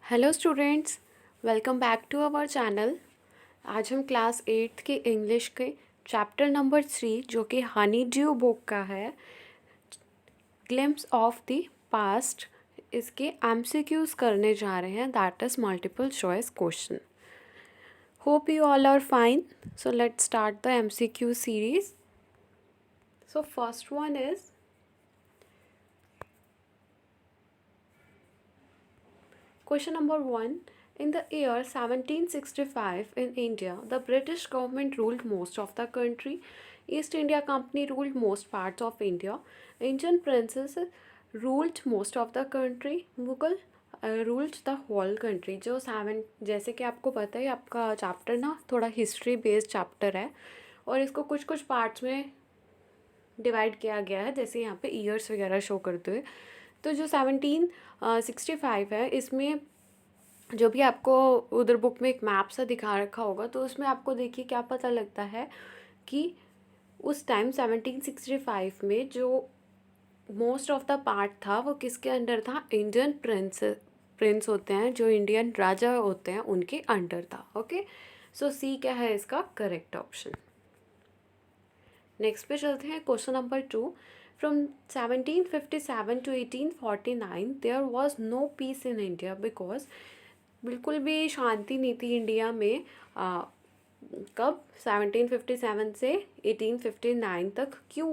Hello students, welcome back to our channel. आज हम class 8th के इंग्लिश के चैप्टर नंबर 3 जो कि हनी ड्यू बुक का है, ग्लिम्स ऑफ द पास्ट, इसके एमसीक्यूज करने जा रहे हैं, that is multiple choice question. Hope you all are fine. So let's start the MCQ series. So first one is question number 1. In the year 1765 in India, the British government ruled most of the country. East India Company ruled most parts of India. Indian princes ruled most of the country. Mughal ruled the whole country. जो seven, जैसे कि आपको पता है आपका chapter ना थोड़ा history based chapter है और इसको कुछ कुछ पार्ट्स में डिवाइड किया गया है, जैसे यहाँ पे ईयर्स वगैरह शो करते हुए। तो जो 1765 है, इसमें जो भी आपको उधर बुक में एक मैप सा दिखा रखा होगा, तो उसमें आपको देखिए क्या पता लगता है कि उस टाइम 1765 में जो मोस्ट ऑफ द पार्ट था वो किसके अंडर था? इंडियन प्रिंस होते हैं, जो इंडियन राजा होते हैं, उनके अंडर था। ओके, सो सी क्या है इसका करेक्ट ऑप्शन। नेक्स्ट पे चलते हैं, question number 2। From 1757 to 1849 there was no peace in India because, बिल्कुल भी शांति नहीं थी इंडिया में। कब? 1757 से 1859 तक। क्यों?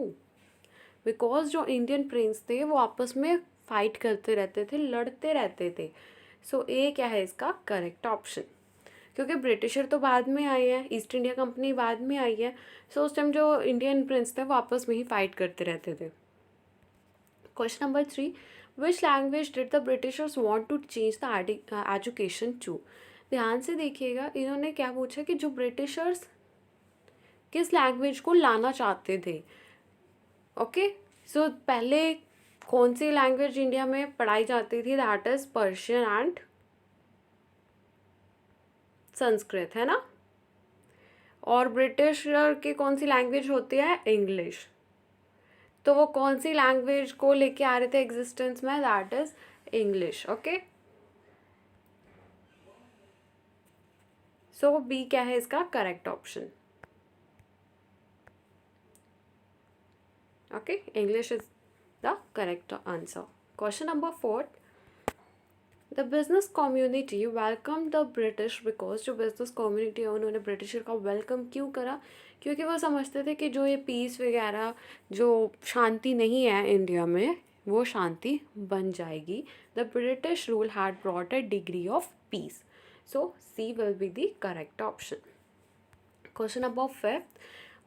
बिकॉज जो इंडियन प्रिंस थे वो आपस में फाइट करते रहते थे, लड़ते रहते थे। सो ए क्या है इसका करेक्ट ऑप्शन। क्योंकि ब्रिटिशर तो बाद में आए हैं, ईस्ट इंडिया कंपनी बाद में आई है, सो उस टाइम जो इंडियन प्रिंस थे वो आपस में ही फाइट करते रहते थे। Question number 3, which language did the Britishers want to change the education to? ध्यान से देखिएगा, इन्होंने क्या पूछा कि जो ब्रिटिशर्स किस लैंग्वेज को लाना चाहते थे। ओके, सो पहले कौन सी लैंग्वेज इंडिया में पढ़ाई जाती थी? That is Persian and Sanskrit, है ना। और ब्रिटिश की कौन सी लैंग्वेज होती है? इंग्लिश। तो वो कौन सी लैंग्वेज को लेके आ रहे थे एग्जिस्टेंस में? That is English. Okay, so B क्या है इसका correct option. Okay, English is the correct answer. Question number 4, the business community welcome the British because, जो बिजनेस कम्युनिटी है उन्होंने ब्रिटिशर का वेलकम क्यों करा? क्योंकि वो समझते थे कि जो ये पीस वगैरह, जो शांति नहीं है इंडिया में, वो शांति बन जाएगी। The British rule had brought a degree of peace. So C will be the correct option. Question number 5,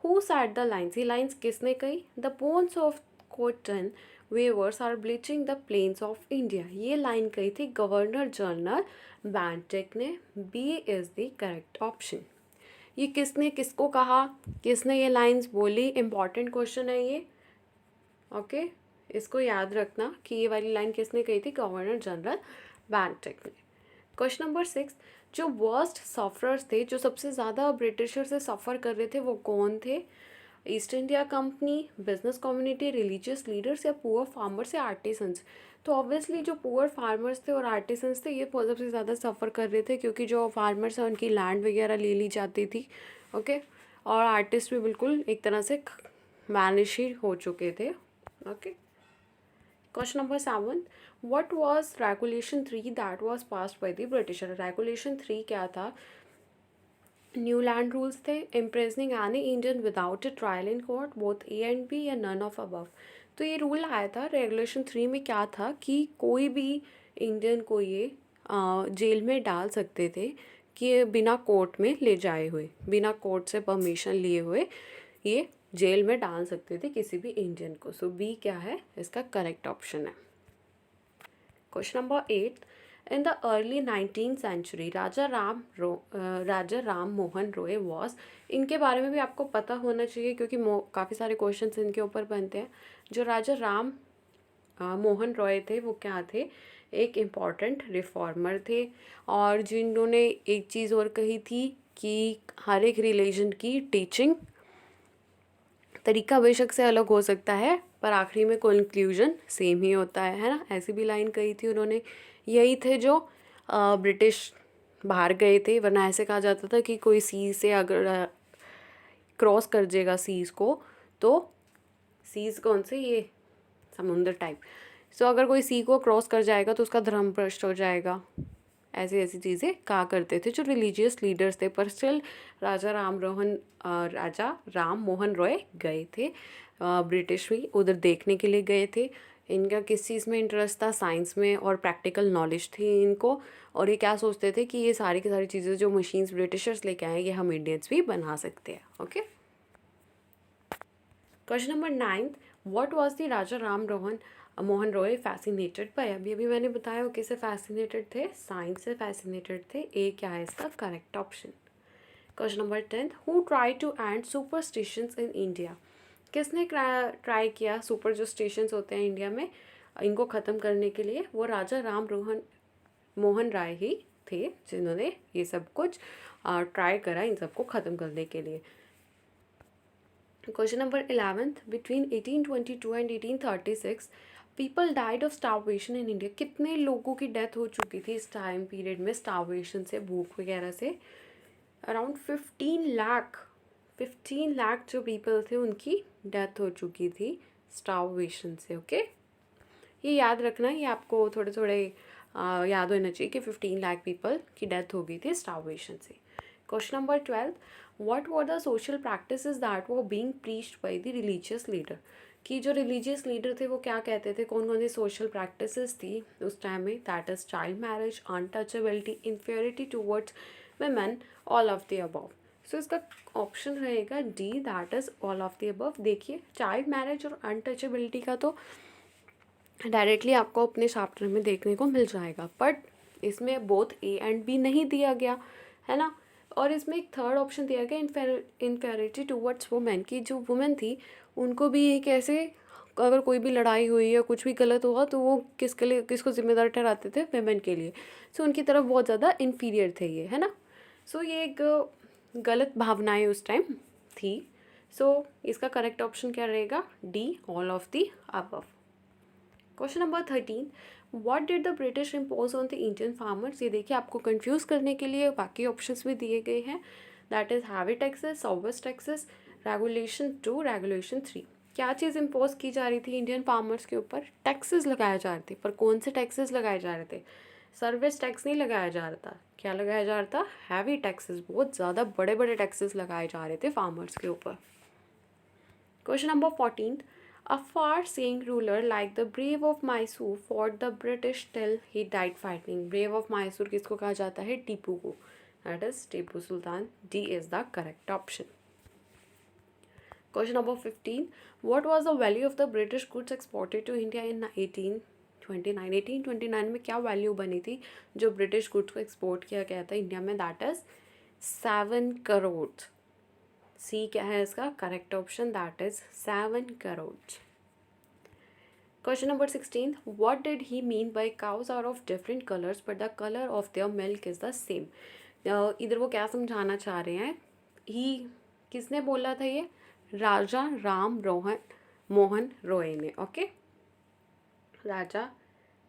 who said the lines? ये लाइन्स किसने कही? The bones of cotton weavers are bleaching the plains of India. ये line कही थी governor general Bentinck ने। B is the correct option. ये किसने किसको कहा, किसने ये लाइंस बोली? इंपॉर्टेंट क्वेश्चन है ये। ओके, इसको याद रखना कि ये वाली लाइन किसने कही थी? गवर्नर जनरल बैंटिक ने। क्वेश्चन नंबर 6, जो वर्स्ट सफरर्स थे, जो सबसे ज़्यादा ब्रिटिशर से सफ़र कर रहे थे, वो कौन थे? East India company, business community, religious leaders, या पुअर फार्मर्स या आर्टिसंस? तो ऑब्वियसली जो पुअर फार्मर्स थे और आर्टिसंस थे, ये सबसे ज़्यादा सफ़र कर रहे थे, क्योंकि जो फार्मर्स हैं उनकी लैंड वगैरह ले ली जाती थी। ओके, और आर्टिस्ट भी बिल्कुल एक तरह से मैनिश ही हो चुके थे। Okay, question number 7, what was regulation 3 that was passed by the Britisher? Regulation 3 क्या था? न्यू लैंड रूल्स थे, imprisoning any Indian without a trial in court, both A and B, या नन ऑफ अबव? तो ये rule आया था regulation 3 में, क्या था कि कोई भी इंडियन को ये जेल में डाल सकते थे कि बिना कोर्ट में ले जाए हुए, बिना कोर्ट से परमिशन लिए हुए ये जेल में डाल सकते थे किसी भी इंडियन को। सो बी क्या है इसका करेक्ट ऑप्शन है। Question number 8, in the early 19th century Raja Ram Mohan Roy was, इनके बारे में भी आपको पता होना चाहिए क्योंकि काफ़ी सारे क्वेश्चंस इनके ऊपर बनते हैं। जो राजा राम मोहन रॉय थे वो क्या थे? एक इम्पॉर्टेंट रिफॉर्मर थे, और जिन्होंने एक चीज़ और कही थी कि हर एक रिलीजन की टीचिंग तरीका बेशक से अलग हो सकता है पर आखिरी में कंक्लूजन सेम ही होता है ना। ऐसी भी लाइन कही थी उन्होंने। यही थे जो ब्रिटिश बाहर गए थे, वरना ऐसे कहा जाता था कि कोई सी से अगर क्रॉस कर जाएगा सीज़ को, तो सीज़ कौन से, ये समुद्र टाइप, सो अगर कोई सी को क्रॉस कर जाएगा तो उसका धर्म भ्रष्ट हो जाएगा, ऐसी ऐसी चीज़ें कहा करते थे जो रिलीजियस लीडर्स थे। पर स्टिल राजा राम मोहन रॉय गए थे, ब्रिटिश भी उधर देखने के लिए गए थे। इनका किस चीज़ में इंटरेस्ट था, साइंस में, और प्रैक्टिकल नॉलेज थी इनको, और ये क्या सोचते थे कि ये सारी की सारी चीज़ें जो मशीन्स ब्रिटिशर्स लेके आए ये हम इंडियंस भी बना सकते हैं। Okay, question number 9, what was the Raja Ram Mohan Roy fascinated by. अभी अभी मैंने बताया वो किससे फैसिनेटेड थे, साइंस से फैसिनेटेड थे। ए क्या है इसका correct option. Question number 10, who try to and superstitions in India. किसने ट्राई किया सुपर जो स्टिशंस होते हैं इंडिया में, इनको ख़त्म करने के लिए, वो राजा राम मोहन राय ही थे जिन्होंने ये सब कुछ ट्राई करा इन सबको ख़त्म करने के लिए। Question number 11, between 1822 and 1836 people died of starvation in India. कितने लोगों की डेथ हो चुकी थी इस टाइम पीरियड में स्टारवेशन से, भूख वगैरह से? अराउंड 15 लाख जो पीपल थे उनकी डेथ हो चुकी थी स्टारवेशन से। ओके, ये याद रखना, ये आपको थोड़े थोड़े याद होना चाहिए कि 15 लाख पीपल की डेथ हो गई थी स्टारवेशन से। Question number 12, what were the social practices that were being preached by the religious leader. कि जो रिलीजियस लीडर थे वो क्या कहते थे, कौन कौन सी सोशल प्रैक्टिसेस थी उस टाइम में? That is child marriage, untouchability, inferiority towards women, all of the above. So इसका ऑप्शन रहेगा D, that is all of the above. देखिए, चाइल्ड मैरिज और अनटचेबिलिटी का तो डायरेक्टली आपको अपने चैप्टर में देखने को मिल जाएगा, बट इसमें बोथ ए एंड बी नहीं दिया गया है ना। और इसमें एक थर्ड ऑप्शन दिया गया, इन्फेरिटी टूवर्ड्स वुमेन, की जो वुमेन थी उनको भी एक ऐसे, अगर कोई भी लड़ाई हुई या कुछ भी गलत हुआ तो वो किसके लिए, किसको जिम्मेदार ठहराते थे? वुमेन के लिए। सो उनकी तरफ बहुत ज़्यादा इन्फीरियर थे ये, है ना। सो ये एक गलत भावनाएं उस टाइम थी। सो इसका करेक्ट ऑप्शन क्या रहेगा? D, all of the above. Question number 13, what did the British impose on the Indian farmers. ये देखिए, आपको कंफ्यूज करने के लिए बाकी ऑप्शंस भी दिए गए हैं। That is heavy taxes, service taxes, regulation 2, regulation 3। क्या चीज़ इम्पोज की जा रही थी इंडियन फार्मर्स के ऊपर? टैक्सेस लगाए जा रहे थे, पर कौन से टैक्सेस लगाए जा रहे थे? सर्विस टैक्स नहीं लगाया जा रहा था, क्या लगाया जा रहा था? हैवी टैक्सेस, बहुत ज़्यादा बड़े बड़े टैक्सेस लगाए जा रहे थे फार्मर्स के ऊपर। Question number 14, a far-seeing ruler like the brave of Mysore fought the British till he died fighting. Brave of Mysore किसको कहा जाता है? टीपू को। That is Tipu Sultan. D is the correct option. Question number 15. What was the value of the British goods exported to India in 1829? 1829 में क्या value बनी थी जो ब्रिटिश गुड्स को एक्सपोर्ट किया गया था इंडिया में? That is 7 crore. सी क्या है इसका correct option? That is 7 crore. Question number 16, what did he mean by cows are of different colours but the colour of their milk is the same. इधर वो क्या समझाना चाह रहे हैं? ही किसने बोला था ये? राजा राम मोहन रॉय ने। ओके, राजा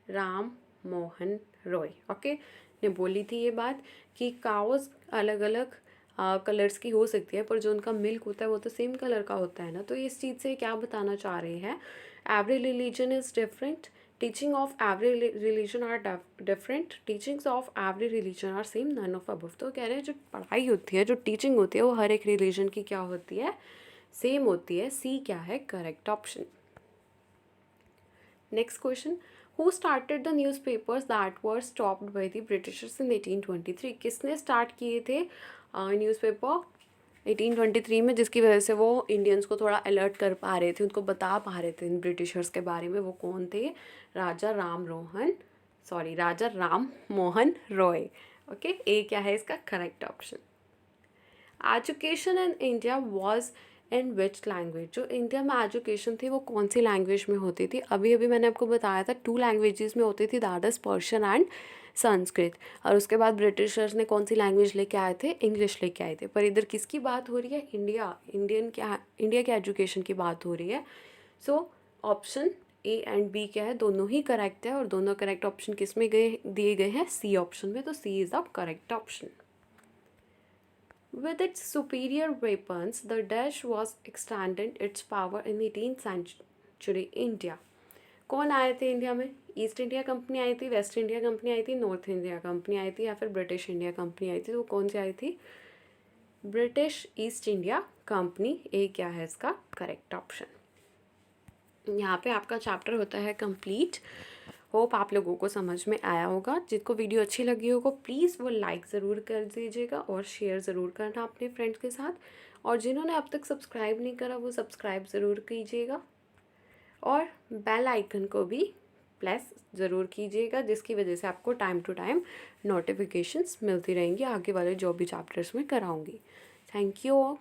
राम मोहन रॉय, ओके, ने बोली थी ये बात कि काउज अलग अलग कलर्स की हो सकती है, पर जो उनका मिल्क होता है वो तो सेम कलर का होता है ना। तो इस चीज़ से क्या बताना चाह रहे हैं? Every religion is different, teaching of every religion are different, teachings of every religion are same, none of above. तो कह रहे हैं जो पढ़ाई होती है, जो टीचिंग होती है, वो हर एक रिलीजन की क्या होती है? सेम होती है। सी क्या है correct option. Next question, who started the news papers that were stopped by the Britishers इन 1823। किसने स्टार्ट किए थे न्यूज़पेपर 1823 में, जिसकी वजह से वो इंडियंस को थोड़ा अलर्ट कर पा रहे थे, उनको बता पा रहे थे इन ब्रिटिशर्स के बारे में? वो कौन थे? राजा राम मोहन रॉय। ओके, ए क्या है इसका correct option. Education in India was in which language. जो इंडिया में एजुकेशन थी वो कौन सी लैंग्वेज में होती थी? अभी अभी मैंने आपको बताया था 2 लैंग्वेजेस में होती थी, that is Persian and Sanskrit. और उसके बाद ब्रिटिशर्स ने कौन सी लैंग्वेज लेके आए थे? इंग्लिश लेके आए थे। पर इधर किसकी बात हो रही है? इंडिया के एजुकेशन की बात हो रही है। So option A and B क्या है, दोनों ही करेक्ट है और दोनों करेक्ट ऑप्शन किस में गए दिए गए हैं, सी ऑप्शन में, तो C is the correct option. With its superior weapons, the Daesh was extending its power in 18th century India. कौन आए थे इंडिया में? ईस्ट इंडिया कंपनी आई थी, वेस्ट इंडिया कंपनी आई थी, नॉर्थ इंडिया कंपनी आई थी, या फिर ब्रिटिश इंडिया कंपनी आई थी? तो कौन सी आई थी? British East India Company. A क्या है इसका करेक्ट ऑप्शन. यहाँ पे आपका चैप्टर होता है कंप्लीट. होप आप लोगों को समझ में आया होगा. जिसको वीडियो अच्छी लगी होगा प्लीज़ वो लाइक ज़रूर कर दीजिएगा और शेयर ज़रूर करना अपने फ्रेंड्स के साथ. और जिन्होंने अब तक सब्सक्राइब नहीं करा वो सब्सक्राइब ज़रूर कीजिएगा और बेल आइकन को भी प्रेस ज़रूर कीजिएगा, जिसकी वजह से आपको टाइम टू टाइम नोटिफिकेशंस मिलती रहेंगी आगे वाले जो भी चैप्टर्स में कराऊंगी. Thank you all.